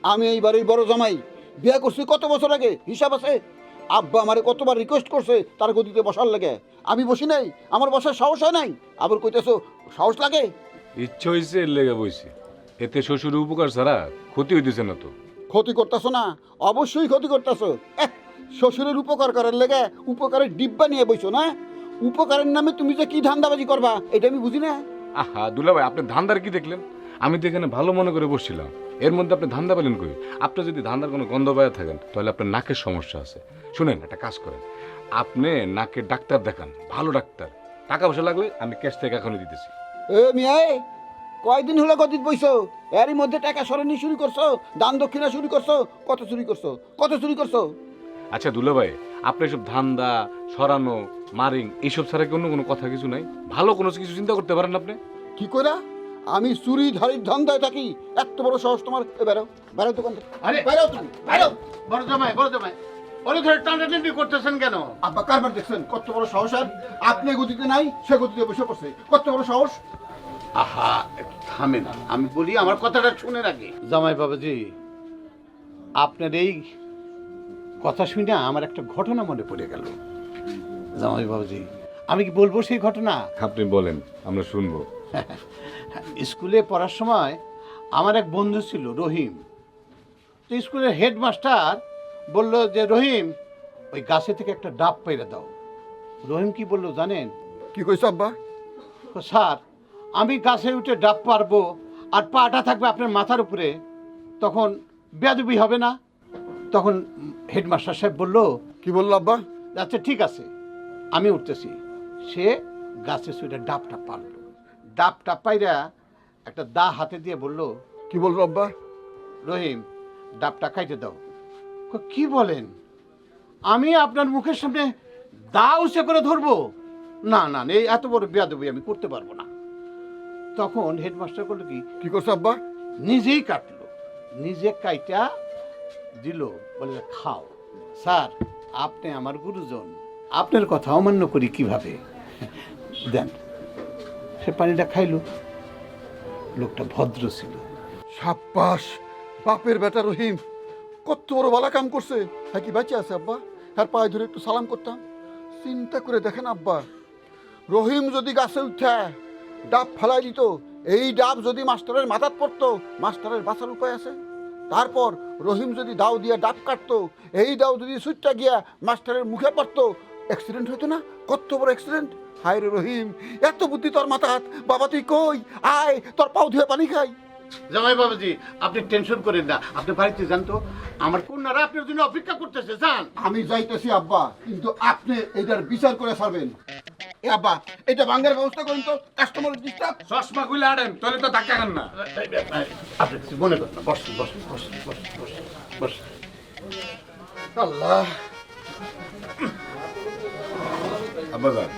আমি এইবারই বড় জামাই, বিয়ে করছি কত বছর আগে হিসাব আছে? আব্বা আমারে কতবার রিকোয়েস্ট করছে তার গদিতে বসার লাগে, আমি বসি নাই, আমার বসার সাহস হয় নাই, আবার কইতেছো সাহস লাগে? ইচ্ছে হয়েছে এর লেগে বইছি, এতে শ্বশুরের উপকার ছাড়া ক্ষতি হইতেছে না তো। ক্ষতি করতেছো না? অবশ্যই ক্ষতি করতেছো। শ্বশুরের উপকার করার লেগে উপকারের ডিব্বা নিয়ে বইছো না? উপকারের নামে তুমি যে কি ধান্দাবাজি করবা এটা আমি বুঝি না। আহা দুলা ভাই, আপনি ধান্দার কি দেখলেন? আমি তো এখানে ভালো মনে করে বসছিলাম, এর মধ্যে আপনি ধান্দা পেলেন কই? আপনি যদি ধান্দার কোনো গন্ধ পাইয়া থাকেন তাহলে আপনার নাকের সমস্যা আছে। শুনেন, একটা কাজ করেন, আপনি নাকের ডাক্তার দেখান, ভালো ডাক্তার। টাকা পয়সা লাগলে আমি ক্যাশ থেকে এখনই দিতেছি। এ মিয়াই, কয়দিন হলো গদিত বইছো, এরই মধ্যে টাকা সরানি শুরু করছো, দান দক্ষিণা শুরু করছো, কত চুরি করছো, কত চুরি করছো? আচ্ছা দুলা ভাই, আপনি সব ধান্দা সরানো মারিং এইসব ছাড়া কি অন্য কোনো কথা কিছু নাই? ভালো কোনো কিছু চিন্তা করতে পারেন আপনি? কি কইরা? আমি চুরি ধারির ধান্দায় থাকি? এত বড় সাহস তোমার? বেরো, বেরো দোকান থেকে। আরে বেরো তুমি, বেরো। বড় জামাই, বড় জামাই, ওরে ধরে টানাটানি করতেছেন কেন? আব্বা কারবার দেখছেন কত বড় সাহস? আর আপনি গদিতে নাই, সে গদিতে বসে পড়ছে, কত বড় সাহস? আহা, একটু থামেন, আমি বলি আমার কথাটা শুনে রাখি। জামাই বাবাজি, আপনার এই কথা শুনে আমার একটা ঘটনা মনে পড়ে গেল। জামাই বাবাজি, আমি কি বলবো সেই ঘটনা? আপনি বলেন, আমরা শুনবো। স্কুলে পড়ার সময় আমার এক বন্ধু ছিল রহিম। তো স্কুলের হেডমাস্টার বলল যে রহিম, ওই গাছে থেকে একটা ডাব পেড়ে দাও। রহিম কি বললো জানেন? কি কইছো আব্বা? স্যার, আমি গাছে উঠে ডাব পারবো আর পাটা থাকবে আপনার মাথার উপরে, তখন বেয়াদবি হবে না? তখন হেডমাস্টার সাহেব বলল, কি বললো আব্বা? আচ্ছা ঠিক আছে, আমি উঠতেছি। সে গাছে শুয়ে ডাবটা পারল। ডাবটা পাইরা একটা দা হাতে দিয়ে বলল, কি বললো আব্বা? রহিম, ডাবটা খাইতে দাও। কি বলেন? আমি আপনার মুখের সামনে দা উঁচে করে ধরবো? না না, এই এত বড় বেয়াদবি আমি করতে পারবো না। তখন হেডমাস্টার করলো কি, কি করছো আব্বা? নিজেই কাটলো, নিজে কাইটা দিল, বলে যে, খাও। স্যার, আপনি আমার গুরুজন, আপনার কথা অমান্য করি কিভাবে? দেন। সে পানিটা খাইলো। লোকটা ভদ্র ছিল। সাব্বাস, বাপের বেটা রহিম কত বড় বালা কাম করছে। হ্যাঁ, কি বাঁচে আছে আব্বা? হ্যাঁ, পায়ে ধরে একটু সালাম করতাম। চিন্তা করে দেখেন আব্বা, রহিম যদি গাছে উঠে ডাব ফেলাই দিত, এই ডাব যদি মাস্টারের মাথাত পড়তো, মাস্টারের বাঁচার উপায় আছে? তারপর রহিম যদি দাও দিয়ে ডাব কাটতো, এই দাও যদি সুইটটা গিয়া মাস্টারের মুখে পড়তো, অ্যাক্সিডেন্ট হইতো না? কত বড় অ্যাক্সিডেন্ট! হায় রে রহিম, এত বুদ্ধি তোর মাথাত! বাবা তুই কই? আয়, তোর পাও ধুয়ে পানি খাই। জামাই বাবাজি, আপনি টেনশন করেন না, আপনি বাড়িতে যান তো, আমার কন্যারা আপনার জন্য অপেক্ষা করতেছে। যান। আমি যাইতেছি আব্বা, কিন্তু আপনি এটার বিচার করে ছাড়বেন। এ আব্বা, এটা ভাঙ্গার ব্যবস্থা করেন তো, কাস্টমারের ডিস্টার্ব। চশমা খুলে আনেন, তাহলে তো ধাক্কা খান না। আপনি কিছু মনে করেন না, বসুন বসুন বসুন বসুন বসুন বসুন। আল্লাহ। আব্বাজান,